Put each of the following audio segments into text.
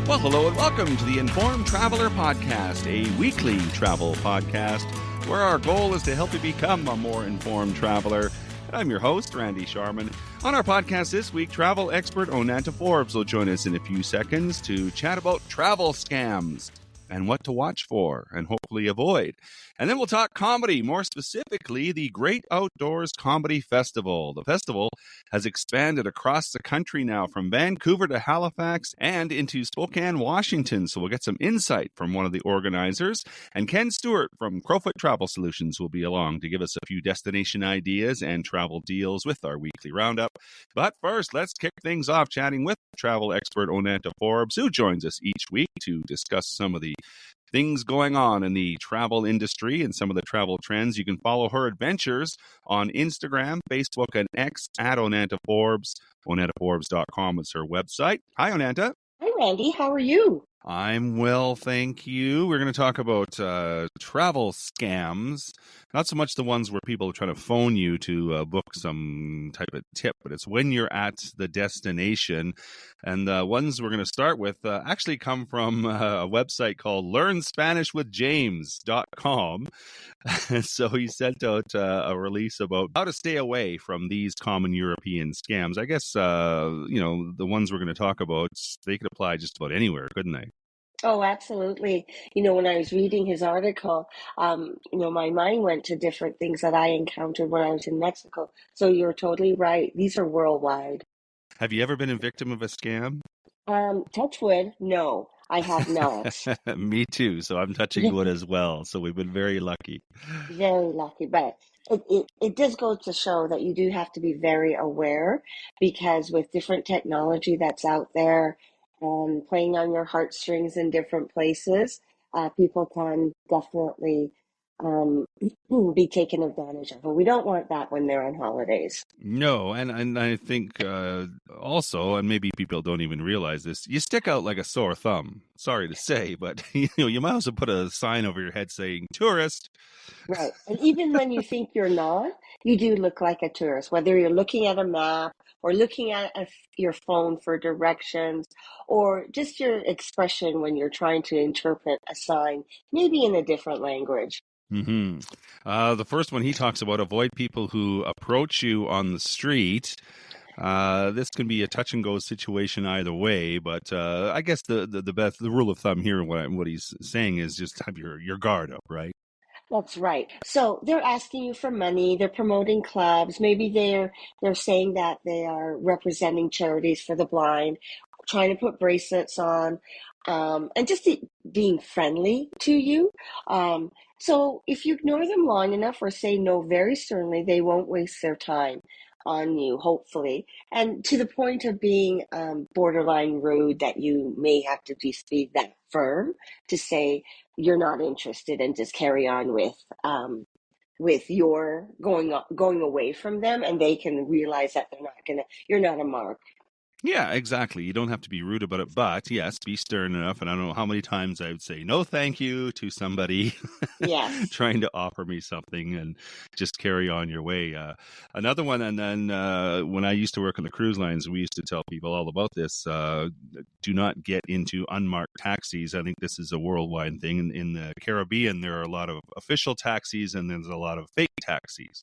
Well, hello and welcome to the Informed Traveler Podcast, a weekly travel podcast where our goal is to help you become a more informed traveler. And I'm your host, Randy Sharman. On our podcast this week, travel expert Onanta Forbes will join us in a few seconds to chat about travel scams and what to watch for and hopefully avoid. And then we'll talk comedy, more specifically, the Great Outdoors Comedy Festival. The festival has expanded across the country now from Vancouver to Halifax and into Spokane, Washington. So we'll get some insight from one of the organizers. And Ken Stewart from Crowfoot Travel Solutions will be along to give us a few destination ideas and travel deals with our weekly roundup. But first, let's kick things off chatting with travel expert Onanta Forbes, who joins us each week to discuss some of the things going on in the travel industry and some of the travel trends. You can follow her adventures on Instagram, Facebook, and X at Onanta Forbes. OnantaForbes.com is her website. Hi, Onanta. Hi, Randy. How are you? I'm well, thank you. We're going to talk about travel scams. Not so much the ones where people are trying to phone you to book some type of tip, but it's when you're at the destination. And the ones we're going to start with actually come from a website called LearnSpanishWithJames.com. So he sent out a release about how to stay away from these common European scams. I guess, the ones we're going to talk about, they could apply just about anywhere, couldn't they? Oh, absolutely. When I was reading his article, my mind went to different things that I encountered when I was in Mexico. So you're totally right. These are worldwide. Have you ever been a victim of a scam? Touch wood, no, I have not. Me too. So I'm touching wood as well. So we've been very lucky. Very lucky, but it does go to show that you do have to be very aware because with different technology that's out there and playing on your heartstrings in different places, people can definitely um, be taken advantage of. But we don't want that when they're on holidays. No, and I think also, and maybe people don't even realize this, you stick out like a sore thumb. Sorry to say, but you might as well put a sign over your head saying "tourist." Right. And even when you think you're not, you do look like a tourist, whether you're looking at a map or looking at your phone for directions or just your expression when you're trying to interpret a sign, maybe in a different language. Mm-hmm. The first one he talks about: avoid people who approach you on the street. This can be a touch and go situation either way, but I guess the rule of thumb here, what he's saying is just have your guard up, right? That's right. So they're asking you for money, they're promoting clubs, maybe they're saying that they are representing charities for the blind, trying to put bracelets on, and just being friendly to you. So if you ignore them long enough or say no very sternly, they won't waste their time on you, hopefully. And to the point of being borderline rude that you may have to just be that firm to say you're not interested and just carry on with your going away from them, and they can realize that you're not a mark. Yeah, exactly. You don't have to be rude about it, but yes, be stern enough. And I don't know how many times I would say no thank you to somebody Yes. trying to offer me something and just carry on your way. Another one, and then when I used to work on the cruise lines, we used to tell people all about this. Do not get into unmarked taxis. I think this is a worldwide thing. In the Caribbean, there are a lot of official taxis and there's a lot of fake taxis.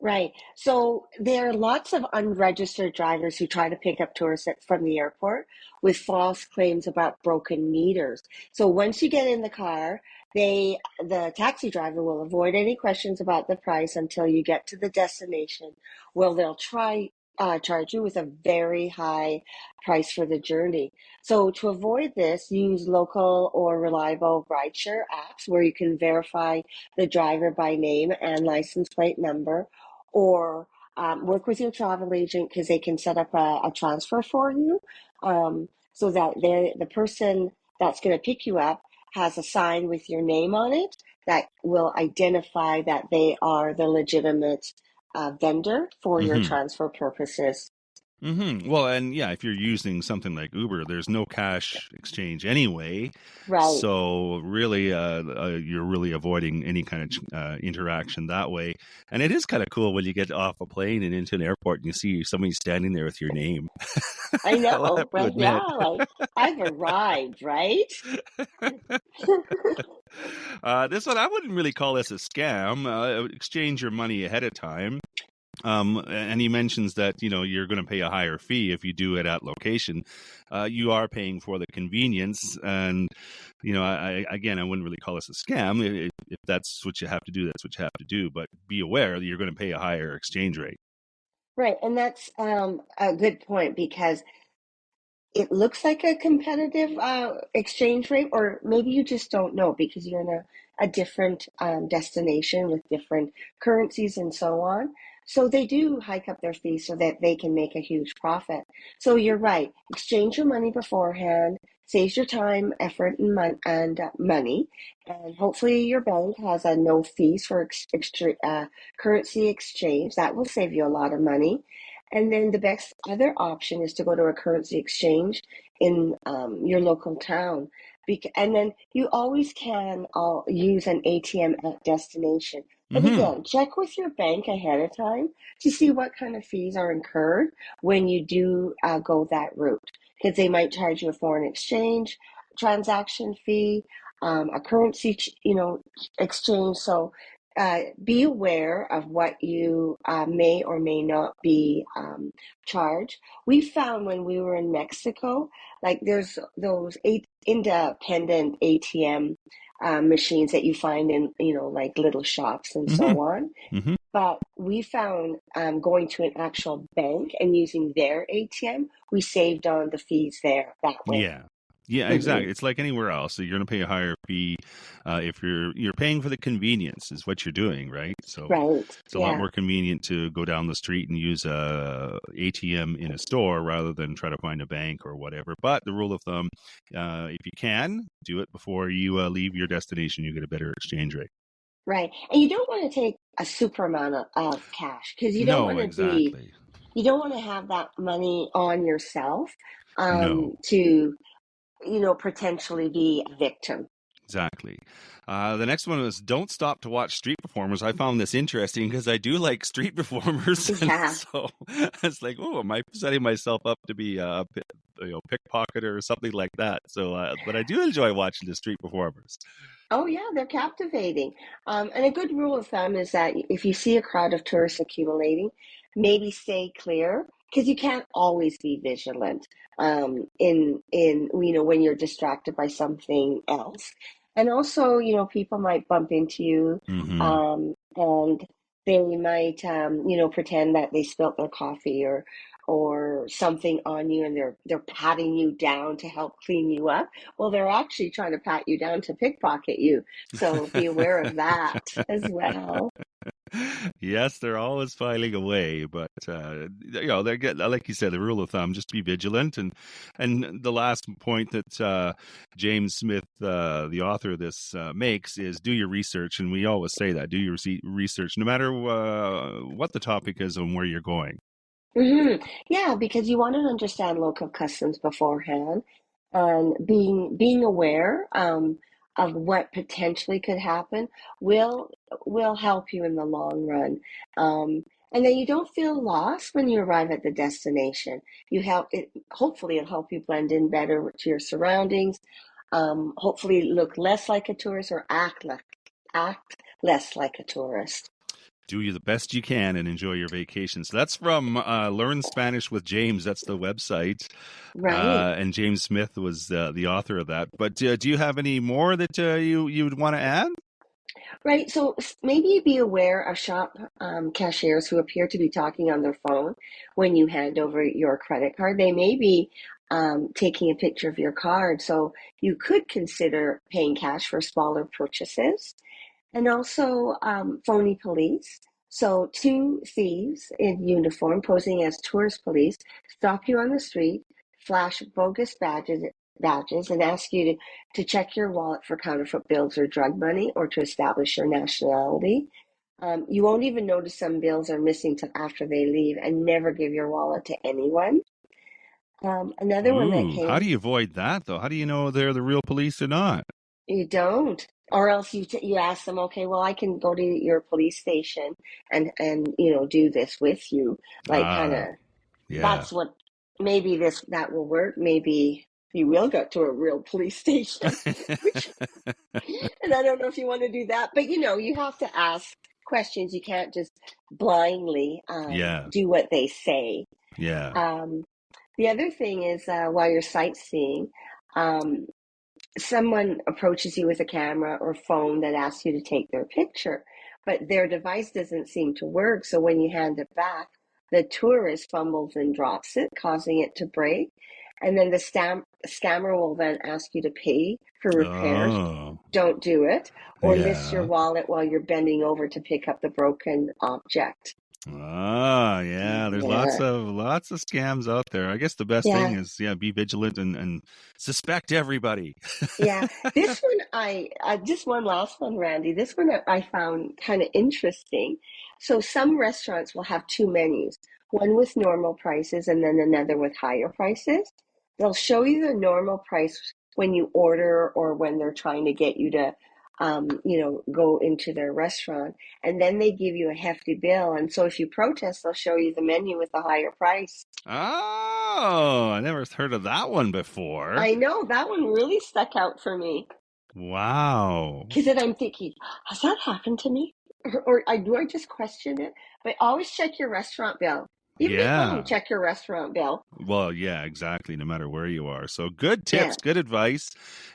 Right. So there are lots of unregistered drivers who try to pick up tourists from the airport with false claims about broken meters. So once you get in the car, the taxi driver will avoid any questions about the price until you get to the destination. Well, they'll charge you with a very high price for the journey. So to avoid this, use local or reliable rideshare apps where you can verify the driver by name and license plate number, or work with your travel agent because they can set up a transfer for you, so that the person that's going to pick you up has a sign with your name on it that will identify that they are the legitimate vendor for your Mm-hmm. transfer purposes. Well, and yeah, if you're using something like Uber, there's no cash exchange anyway. Right. So really, you're really avoiding any kind of interaction that way. And it is kind of cool when you get off a plane and into an airport and you see somebody standing there with your name. I I'll have know, to right? Yeah, admit. like I've arrived, right? This one, I wouldn't really call this a scam. Exchange your money ahead of time. And he mentions that you're going to pay a higher fee if you do it at location. You are paying for the convenience, and again, I wouldn't really call this a scam. If that's what you have to do, that's what you have to do. But be aware that you're going to pay a higher exchange rate. Right. And that's a good point because it looks like a competitive exchange rate, or maybe you just don't know because you're in a different destination with different currencies and so on. So they do hike up their fees so that they can make a huge profit. So you're right. Exchange your money beforehand, saves your time, effort, and money. And hopefully your bank has a no fees for currency exchange. That will save you a lot of money. And then the best other option is to go to a currency exchange in your local town. And then you always can use an ATM at destination. But Hmm. again, check with your bank ahead of time to see what kind of fees are incurred when you do go that route. Because they might charge you a foreign exchange transaction fee, a currency, exchange. So be aware of what you may or may not be charged. We found when we were in Mexico, like there's those independent ATM machines that you find in, like little shops and Hmm. so on. Hmm. But we found going to an actual bank and using their ATM, we saved on the fees there that way. Yeah. Yeah, Hmm. exactly. It's like anywhere else. So you're going to pay a higher fee if you're paying for the convenience, is what you're doing, right? So Right. it's a lot Yeah. more convenient to go down the street and use a ATM in a store rather than try to find a bank or whatever. But the rule of thumb, if you can, do it before you leave your destination. You get a better exchange rate. Right. And you don't want to take a super amount of cash because No, exactly. you don't want to have that money on yourself No. to, potentially be a victim. Exactly. The next one was don't stop to watch street performers. I found this interesting because I do like street performers, and Yeah. so it's like, oh, am I setting myself up to be a pickpocketer or something like that? So, but I do enjoy watching the street performers. Oh, yeah, they're captivating. And a good rule of thumb is that if you see a crowd of tourists accumulating, maybe stay clear because you can't always be vigilant when you're distracted by something else. And also, people might bump into you Hmm. and they might, pretend that they spilt their coffee or something on you and they're patting you down to help clean you up. Well, they're actually trying to pat you down to pickpocket you. So be aware of that as well. Yes, they're always filing away, but they get like you said, the rule of thumb: just be vigilant. And the last point that James Smith, the author of this, makes is do your research. And we always say that: do your research, no matter what the topic is and where you're going. Yeah, because you want to understand local customs beforehand and being aware of what potentially could happen will will help you in the long run. And then you don't feel lost when you arrive at the destination. Hopefully it'll help you blend in better to your surroundings. Hopefully look less like a tourist or act less like a tourist. Do you the best you can and enjoy your vacation. So that's from Learn Spanish with James. That's the website. Right. And James Smith was the author of that. But do you have any more that you would want to add? Right. So maybe be aware of shop cashiers who appear to be talking on their phone when you hand over your credit card. They may be taking a picture of your card. So you could consider paying cash for smaller purchases. And also phony police. So two thieves in uniform posing as tourist police stop you on the street, flash bogus badges and ask you to check your wallet for counterfeit bills or drug money or to establish your nationality. You won't even notice some bills are missing till after they leave, and never give your wallet to anyone. Another one that Ooh, how do came, you avoid that though? How do you know they're the real police or not? you don't, or else you ask them, okay, well, I can go to your police station and do this with you, like kind of. Ah, yeah. That's what maybe this that will work. Maybe you will go to a real police station, which and I don't know if you want to do that, but you have to ask questions. You can't just blindly Yeah, do what they say. yeah. Um, the other thing is while you're sightseeing, um, someone approaches you with a camera or phone that asks you to take their picture, but their device doesn't seem to work. So when you hand it back, the tourist fumbles and drops it, causing it to break. And then the scammer will then ask you to pay for repairs. Oh, Don't do it, or miss your yeah. wallet while you're bending over to pick up the broken object. Ah, yeah. There's Yeah, lots of scams out there. I guess the best thing yeah. is, yeah, be vigilant and suspect everybody. Yeah, this one just one last one, Randy. This one I found kind of interesting. So some restaurants will have two menus, one with normal prices and then another with higher prices. They'll show you the normal price when you order or when they're trying to get you to, go into their restaurant, and then they give you a hefty bill. And so if you protest, they'll show you the menu with the higher price. Oh, I never heard of that one before. I know that one really stuck out for me. Wow. Because then I'm thinking, has that happened to me? Or do I just question it? But always check your restaurant bill. Even at home, Yeah. check your restaurant bill. Well, yeah, exactly. No matter where you are. So good Yeah. tips, good advice.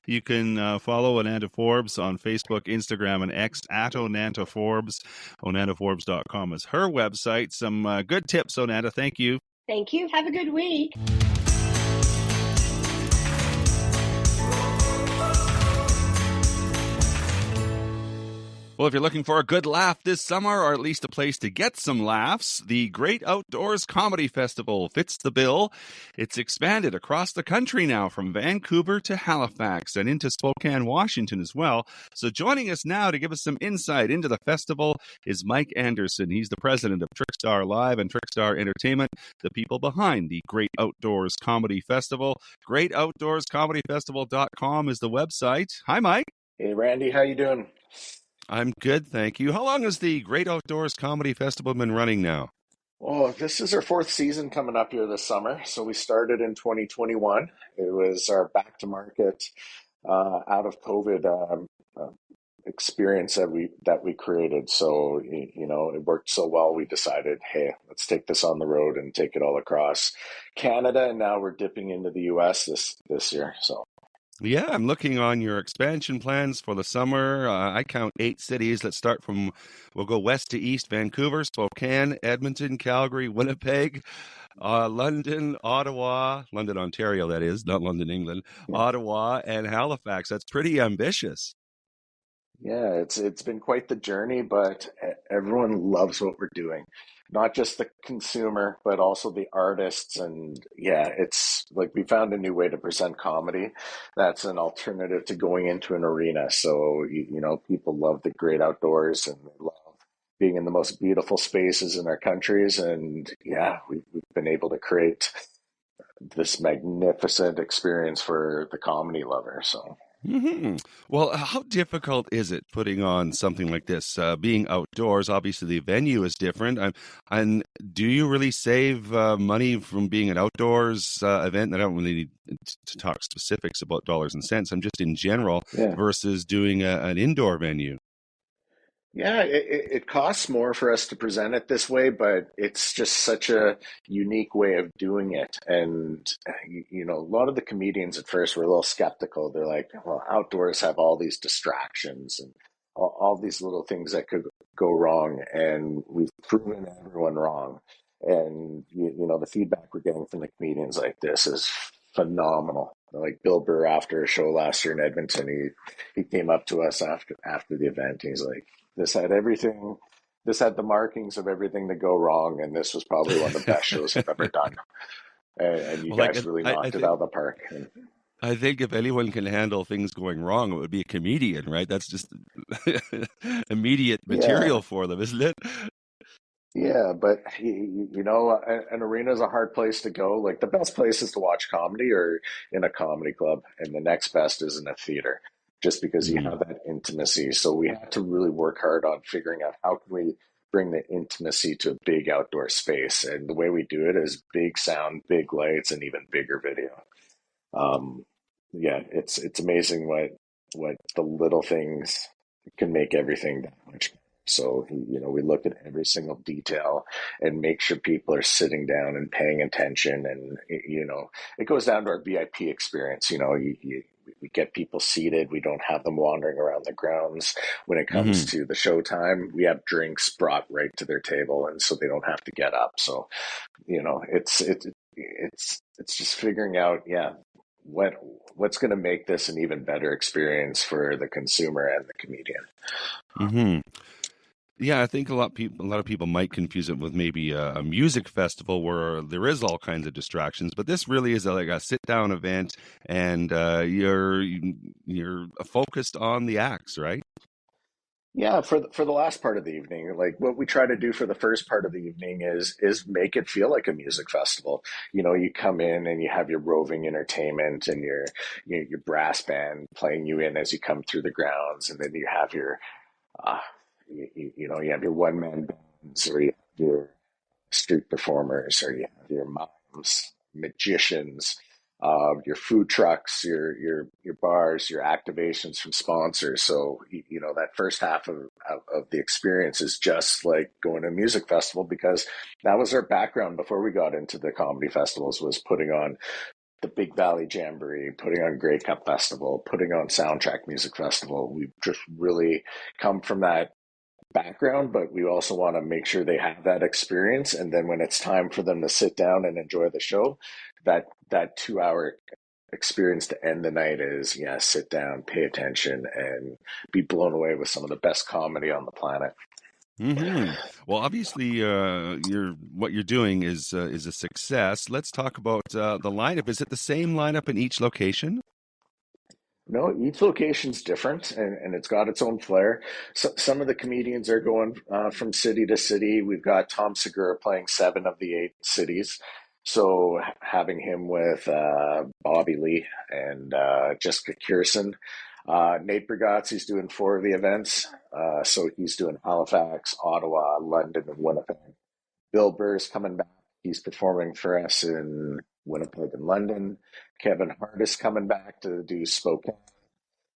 You can follow Onanta Forbes on Facebook, Instagram, and X at Onanta Forbes. OnantaForbes.com is her website. Some good tips, Onanta. Thank you. Thank you. Have a good week. Well, if you're looking for a good laugh this summer, or at least a place to get some laughs, the Great Outdoors Comedy Festival fits the bill. It's expanded across the country now from Vancouver to Halifax and into Spokane, Washington as well. So joining us now to give us some insight into the festival is Mike Anderson. He's the president of Trickstar Live and Trickstar Entertainment, the people behind the Great Outdoors Comedy Festival. GreatOutdoorsComedyFestival.com is the website. Hi, Mike. Hey Randy, how you doing? I'm good, thank you. How long has the Great Outdoors Comedy Festival been running now? Oh, this is our fourth season coming up here this summer. So we started in 2021. It was our back to market out of COVID uh, experience that we created. So it worked so well. We decided, hey, let's take this on the road and take it all across Canada. And now we're dipping into the U.S. this year. So. Yeah, I'm looking on your expansion plans for the summer. I count 8 cities. We'll go west to east: Vancouver, Spokane, Edmonton, Calgary, Winnipeg, London, Ottawa, London, Ontario, that is, not London, England, Ottawa, and Halifax. That's pretty ambitious. Yeah, it's been quite the journey, but everyone loves what we're doing. Not just the consumer, but also the artists. And yeah, it's like we found a new way to present comedy that's an alternative to going into an arena. So, people love the great outdoors and they love being in the most beautiful spaces in our countries. And yeah, we've been able to create this magnificent experience for the comedy lover. So. hmm Well, how difficult is it putting on something like this? Being outdoors, obviously the venue is different. And do you really save money from being an outdoors event? I don't really need to talk specifics about dollars and cents. I'm just in general Yeah. versus doing an indoor venue. Yeah, it costs more for us to present it this way, but it's just such a unique way of doing it. And, a lot of the comedians at first were a little skeptical. They're like, well, outdoors have all these distractions and all these little things that could go wrong. And we've proven everyone wrong. And, the feedback we're getting from the comedians like this is phenomenal. Like Bill Burr after a show last year in Edmonton, he came up to us after the event. And he's like, this had everything. This had the markings of everything to go wrong, and this was probably one of the best shows I've ever done. And you Well, guys really I knocked it think out of the park. I think if anyone can handle things going wrong, it would be a comedian, right? That's just immediate Yeah. material for them, isn't it? Yeah, but an arena is a hard place to go. Like the best places to watch comedy are in a comedy club, and the next best is in a theater, just because you Hmm. have that intimacy. So we had to really work hard on figuring out how can we bring the intimacy to a big outdoor space, and the way we do it is big sound, big lights, and even bigger video. Um, yeah, it's amazing what the little things can make everything that much better. So, we look at every single detail and make sure people are sitting down and paying attention. And, it goes down to our VIP experience. We get people seated. We don't have them wandering around the grounds. When it comes Hmm. to the showtime, we have drinks brought right to their table, and so they don't have to get up. So, it's just figuring out, yeah, what what's going to make this an even better experience for the consumer and the comedian. Hmm. Yeah, I think a lot of people might confuse it with maybe a music festival where there is all kinds of distractions, but this really is like a sit down event, and you're focused on the acts, right? Yeah, for the last part of the evening, like what we try to do for the first part of the evening is make it feel like a music festival. You come in and you have your roving entertainment and your brass band playing you in as you come through the grounds, and then you have your uh, you have your one man bands, or you have your street performers, or you have your mimes, magicians, your food trucks, your bars, your activations from sponsors. So that first half of the experience is just like going to a music festival, because that was our background before we got into the comedy festivals, was putting on the Big Valley Jamboree, putting on Grey Cup Festival, putting on Soundtrack Music Festival. We've just really come from that background, but we also want to make sure they have that experience. And then when it's time for them to sit down and enjoy the show, that 2 hour experience to end the night is, yeah, sit down, pay attention, and be blown away with some of the best comedy on the planet. Hmm. Well, obviously, what you're doing is a success. Let's talk about the lineup. Is it the same lineup in each location? No, each location's different, and it's got its own flair. So, some of the comedians are going from city to city. We've got Tom Segura playing 7 of the 8 cities. So having him with Bobby Lee and Jessica Kirson. Nate Bargatze's doing 4 of the events. So he's doing Halifax, Ottawa, London, and Winnipeg. Bill Burr's coming back. He's performing for us in Winnipeg and London. Kevin Hart is coming back to do Spokane.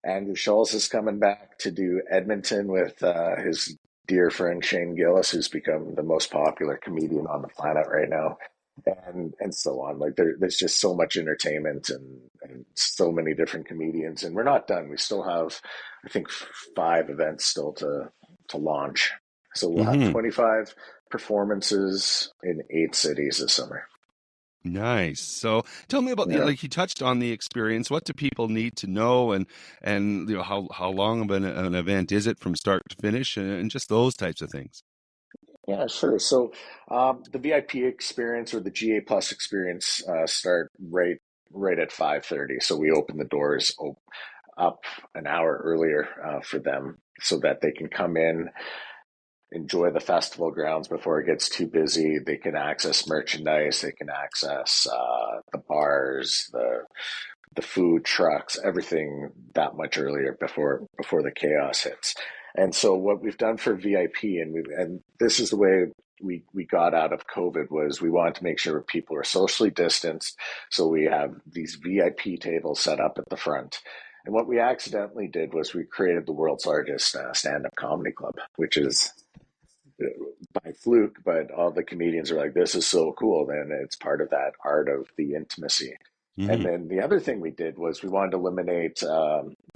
Andrew Schulz is coming back to do Edmonton with his dear friend Shane Gillis, who's become the most popular comedian on the planet right now, and so on. Like there's just so much entertainment and so many different comedians, and we're not done. We still have, I think, 5 events still to launch. So we'll have Hmm. 25 performances in 8 cities this summer. Nice. So tell me about Yeah. like you touched on the experience. What do people need to know, and how long of an event is it from start to finish, and just those types of things. Yeah, sure. So the VIP experience or the GA Plus experience start right at 5:30. So we open the doors up an hour earlier for them, so that they can come in, enjoy the festival grounds before it gets too busy. They can access merchandise. They can access the bars, the food trucks, everything that much earlier before the chaos hits. And so what we've done for VIP, and this is the way we got out of COVID, was we wanted to make sure people were socially distanced. So we have these VIP tables set up at the front. And what we accidentally did was we created the world's largest stand-up comedy club, which is by fluke, but all the comedians are like, this is so cool. And it's part of that art of the intimacy. And Hmm. then the other thing we did was we wanted to eliminate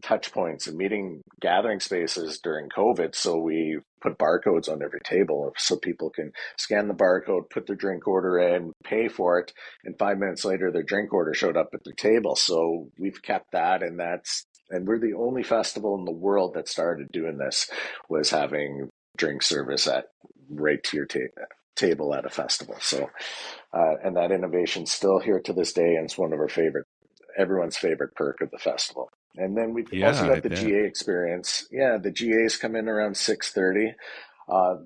touch points and meeting gathering spaces during COVID. So we put barcodes on every table so people can scan the barcode, put their drink order in, pay for it, and 5 minutes later, their drink order showed up at their table. So we've kept that, and we're the only festival in the world that started doing this, was having drink service at right to your table at a festival. So and that innovation's still here to this day, and it's one of our favorite everyone's favorite perk of the festival. And then we've also Yeah, I got the bet. GA experience. Yeah, the GAs come in around 6:30.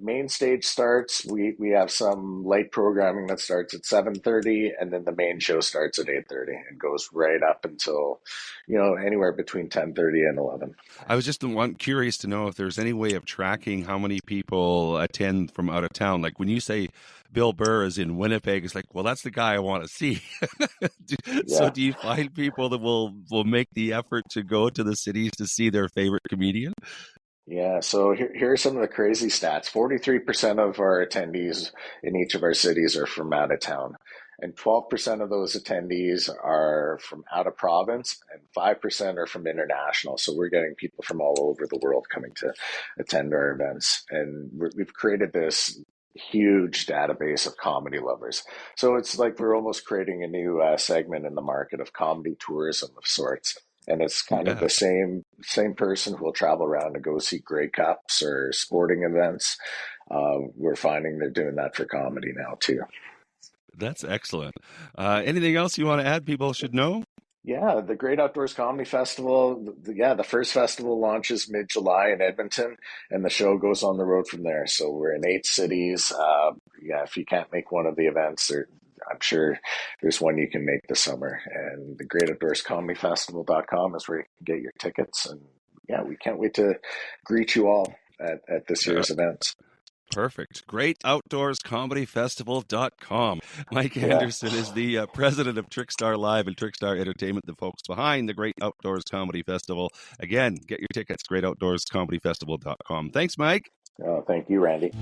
Main stage starts. We have some light programming that starts at 7:30, and then the main show starts at 8:30 and goes right up until, anywhere between 10:30 and 11. I was just curious to know if there's any way of tracking how many people attend from out of town. Like when you say Bill Burr is in Winnipeg, it's like, well, that's the guy I want to see. So Yeah. do you find people that will make the effort to go to the cities to see their favorite comedian? Yeah, so here are some of the crazy stats. 43% of our attendees in each of our cities are from out of town, and 12% of those attendees are from out of province, and 5% are from international. So we're getting people from all over the world coming to attend our events. And we've created this huge database of comedy lovers. So it's like we're almost creating a new segment in the market of comedy tourism of sorts, and it's kind of Yeah. the same person who will travel around to go see Grey Cups or sporting events. We're finding they're doing that for comedy now too. That's excellent. Anything else you want to add people should know? Yeah, the Great Outdoors Comedy Festival. The first festival launches mid-July in Edmonton, and the show goes on the road from there. So we're in 8 cities. Yeah, if you can't make one of the events, I'm sure there's one you can make this summer. And the Great Outdoors Comedy Festival.com is where you can get your tickets. And yeah, we can't wait to greet you all at this Uh, year's events. Perfect. GreatOutdoorsComedyFestival.com. Mike Yeah. Anderson is the president of Trickstar Live and Trickstar Entertainment, the folks behind the Great Outdoors Comedy Festival. Again, get your tickets, GreatOutdoorsComedyFestival.com. Thanks, Mike. Oh, thank you, Randy.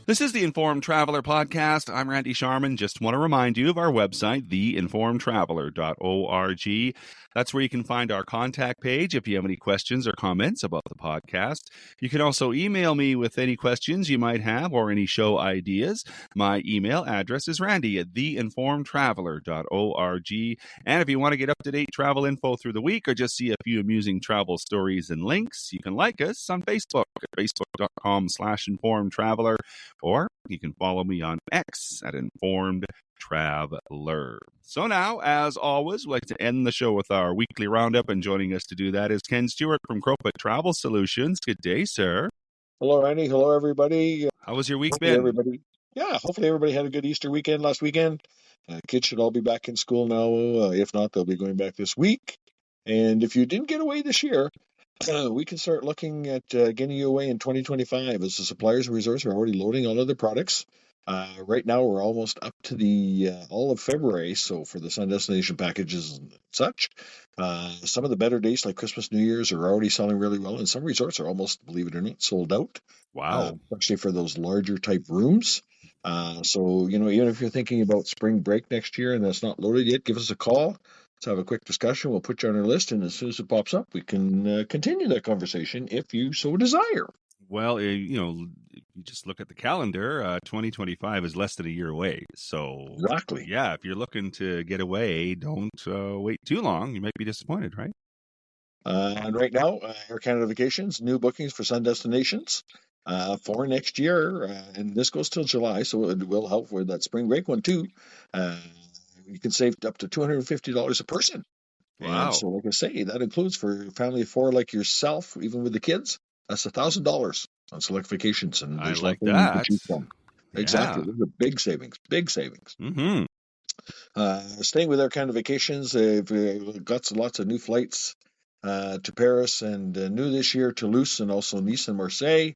This is the Informed Traveler Podcast. I'm Randy Sharman. Just want to remind you of our website, theinformedtraveler.org. That's where you can find our contact page if you have any questions or comments about the podcast. You can also email me with any questions you might have or any show ideas. My email address is randy@theinformedtraveler.org. And if you want to get up-to-date travel info through the week or just see a few amusing travel stories and links, you can like us on Facebook at facebook.com/informedtraveler. Or you can follow me on X at Informed Traveler. So now, as always, we'd like to end the show with our weekly roundup, and joining us to do that is Ken Stewart from Crowfoot Travel Solutions. Good day, sir. Hello, Randy. Hello, everybody. How was your week Hopefully been? hopefully everybody had a good Easter weekend last weekend. Kids should all be back in school now. If not, they'll be going back this week. And if you didn't get away this year, we can start looking at getting you away in 2025 as the suppliers and resorts are already loading on other products. Right now, we're almost up to the all of February, so for the Sun Destination packages and such. Some of the better dates, like Christmas, New Year's, are already selling really well, and some resorts are almost, believe it or not, sold out. Wow. Especially for those larger type rooms. So, even if you're thinking about spring break next year and that's not loaded yet, give us a call. Let's have a quick discussion. We'll put you on our list, and as soon as it pops up, we can continue that conversation if you so desire. Well, you just look at the calendar. 2025 is less than a year away. So, Exactly. yeah, if you're looking to get away, don't wait too long. You might be disappointed, right? And right now, Air Canada Vacations, new bookings for Sun Destinations for next year. And this goes till July, so it will help with that spring break one, too. You can save up to $250 a person. Wow. And so, like I say, that includes for a family of four like yourself, even with the kids, that's $1,000 on select vacations. And I there's like nothing you can that. choose from. Exactly. Yeah. Those are big savings, big savings. Mm-hmm. Staying with Air Canada Vacations, they've got lots of new flights to Paris and new this year Toulouse and also Nice and Marseille.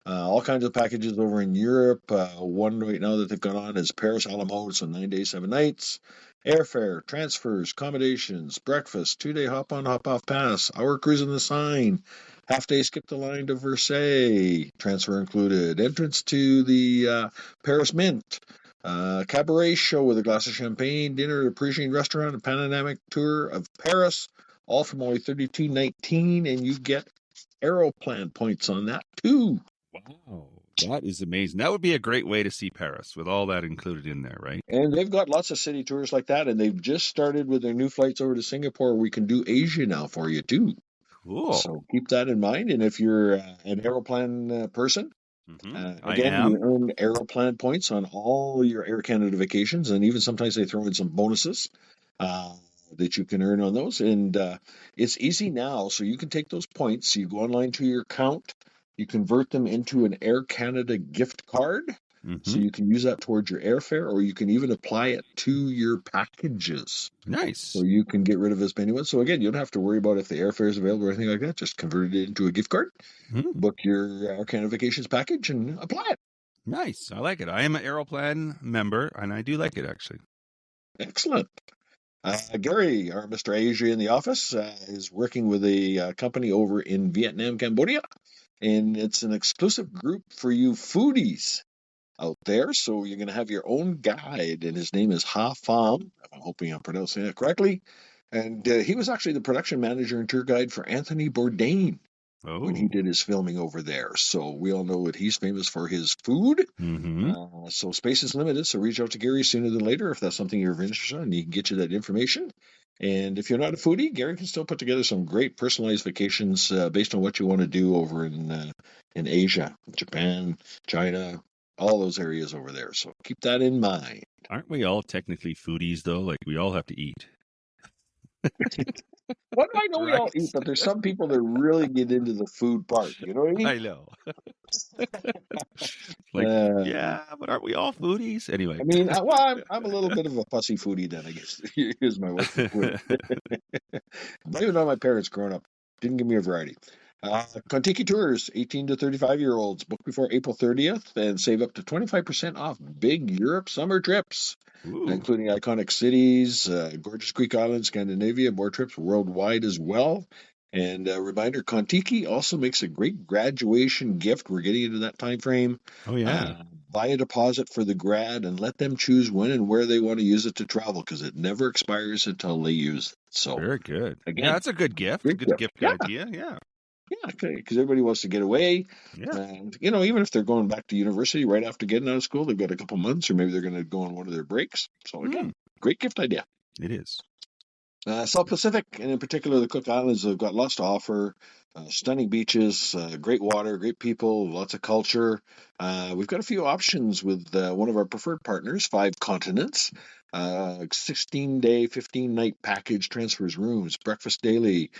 All kinds of packages over in Europe. One right now that they've got on is Paris Alamo. It's a 9 days, 7 nights. Airfare, transfers, accommodations, breakfast, 2-day hop on, hop off pass, hour cruise in the Seine, half day skip the line to Versailles, transfer included, entrance to the Paris Mint, cabaret show with a glass of champagne, dinner at a Parisian restaurant, a panoramic tour of Paris, all from only $32.19, and you get Aeroplan points on that too. Wow. That is amazing. That would be a great way to see Paris with all that included in there, right? And they've got lots of city tours like that, and they've just started with their new flights over to Singapore. We can do Asia now for you too. Cool. So keep that in mind. And if you're an Aeroplan person, I Again, you am. earn Aeroplan points on all your Air Canada vacations, and even sometimes they throw in some bonuses uh, that you can earn on those. And it's easy now, so you can take those points. You go online to your account, you convert them into an Air Canada gift card, so Hmm. you can use that towards your airfare, or you can even apply it to your packages. So Nice. you can get rid of as many ones. So again, you don't have to worry about if the airfare is available or anything like that. Just convert it into a gift card, Mm, book your Air Canada Vacations package, and apply it. nice. I like it. I am an Aeroplan member, and I do like it actually. Excellent. Gary, our Mr. Asia in the office, is working with a company over in Vietnam, Cambodia, and it's an exclusive group for you foodies out there. So you're going to have your own guide, and his name is Ha Pham. I'm hoping I'm pronouncing it correctly. And he was actually the production manager and tour guide for Anthony Bourdain when he Oh. did his filming over there. So we all know that he's famous for his food. Mm-hmm. So space is limited, so reach out to Gary sooner than later if that's something you're interested in, and he can get you that information. And if you're not a foodie, Gary can still put together some great personalized vacations based on what you want to do over in Asia, Japan, China, all those areas over there. So keep that in mind. Aren't we all technically foodies though? Like we all have to eat, Well, I know we right? all eat, but there's some people that really get into the food part. You know what I mean? I know. Like, Uh, yeah, but aren't we all foodies? Anyway. I mean, well, I'm a little bit of a fussy foodie then, I guess. Here's my wife to put it. Blame it on my parents growing up. Didn't give me a variety. Contiki Tours, 18 to 35-year-olds, book before April 30th and save up to 25% off big Europe summer trips, Ooh. including iconic cities, gorgeous Greek islands, Scandinavia, more trips worldwide as well. And a reminder, Contiki also makes a great graduation gift. We're getting into that time frame. Oh yeah. Buy a deposit for the grad and let them choose when and where they want to use it to travel because it never expires until they use it. So, Very good. Yeah, again, that's a good gift. great Good gift. gift Yeah, idea. Yeah. yeah, because everybody wants to get away. Yeah. And, even if they're going back to university right after getting out of school, they've got a couple months or maybe they're going to go on one of their breaks. So, again, great gift idea. It is. South Pacific, and in particular the Cook Islands, have got lots to offer. Stunning beaches, great water, great people, lots of culture. We've got a few options with one of our preferred partners, Five Continents. 16-day, 15-night package transfers rooms, breakfast daily,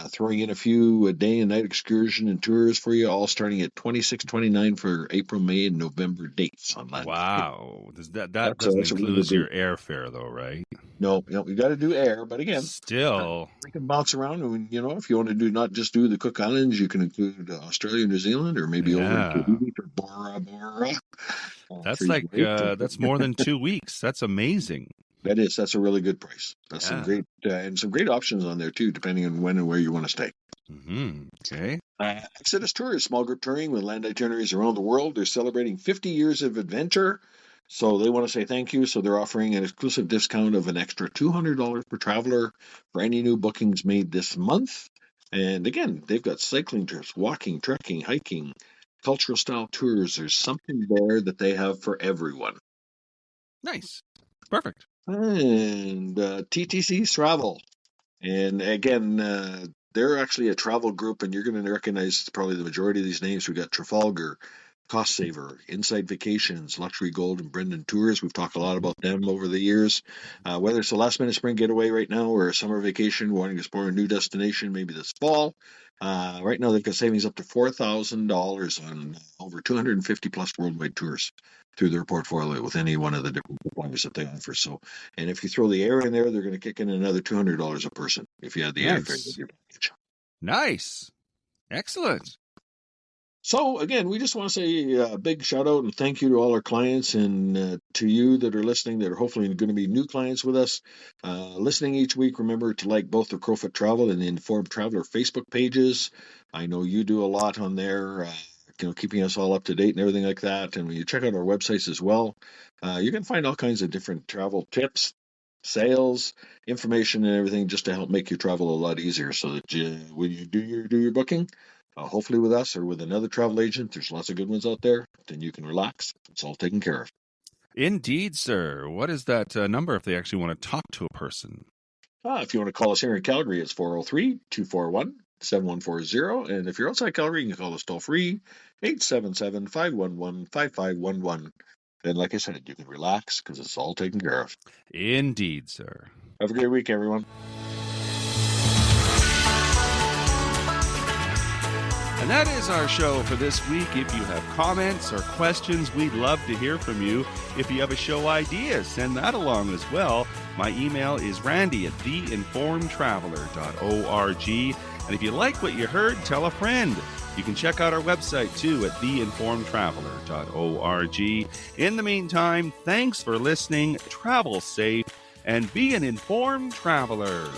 throwing in a few a day and night excursion and tours for you, all starting at $26.29 for April, May, and November dates on that. Wow. That That's doesn't that's a really include good your deal. airfare though, right? No, we got to do air, but again, Still. we can bounce around. And, if you want to do not just do the Cook Islands, you can include Australia, New Zealand, or maybe over in Yeah. Tahiti or Bora Bora. That's like that's more than 2 weeks. That's amazing. That's a really good price. That's some Yeah. great and some great options on there too, depending on when and where you want to stay. Mm-hmm. Okay. Exodus Tours, small group touring with land itineraries around the world. They're celebrating 50 years of adventure. So they want to say thank you. So they're offering an exclusive discount of an extra $200 per traveler for any new bookings made this month. And again, they've got cycling trips, walking, trekking, hiking, cultural style tours. There's something there that they have for everyone. Nice. Perfect. And TTC's Travel. And again, they're actually a travel group, and you're going to recognize probably the majority of these names. We've got Trafalgar, Cost Saver, Inside Vacations, Luxury Gold, and Brendan Tours. We've talked a lot about them over the years. Whether it's a last-minute spring getaway right now or a summer vacation, wanting to explore a new destination maybe this fall, right now they've got savings up to $4,000 on over 250 plus worldwide tours through their portfolio with any one of the different deployments that they offer. So, and if you throw the air in there, they're going to kick in another $200 a person if you add the airfare with your package. Nice. Excellent. So again, we just want to say a big shout out and thank you to all our clients and to you that are listening that are hopefully going to be new clients with us. Listening each week, remember to like both the Crowfoot Travel and the Informed Traveler Facebook pages. I know you do a lot on there, keeping us all up to date and everything like that. And when you check out our websites as well, you can find all kinds of different travel tips, sales, information, and everything just to help make your travel a lot easier so that when you do your booking, hopefully with us or with another travel agent, there's lots of good ones out there, then you can relax. It's all taken care of. Indeed, sir. What is that number if they actually want to talk to a person? If you want to call us here in Calgary, it's 403-241-3600. 7140. And if you're outside Calgary, you can call us toll free, 877-511-5511. And like I said, you can relax because it's all taken care of. Indeed, sir. Have a great week, everyone. And that is our show for this week. If you have comments or questions, we'd love to hear from you. If you have a show idea, send that along as well. My email is randy@theinformedtraveler.org. And if you like what you heard, tell a friend. You can check out our website too at theinformedtraveler.org. In the meantime, thanks for listening, travel safe, and be an informed traveler.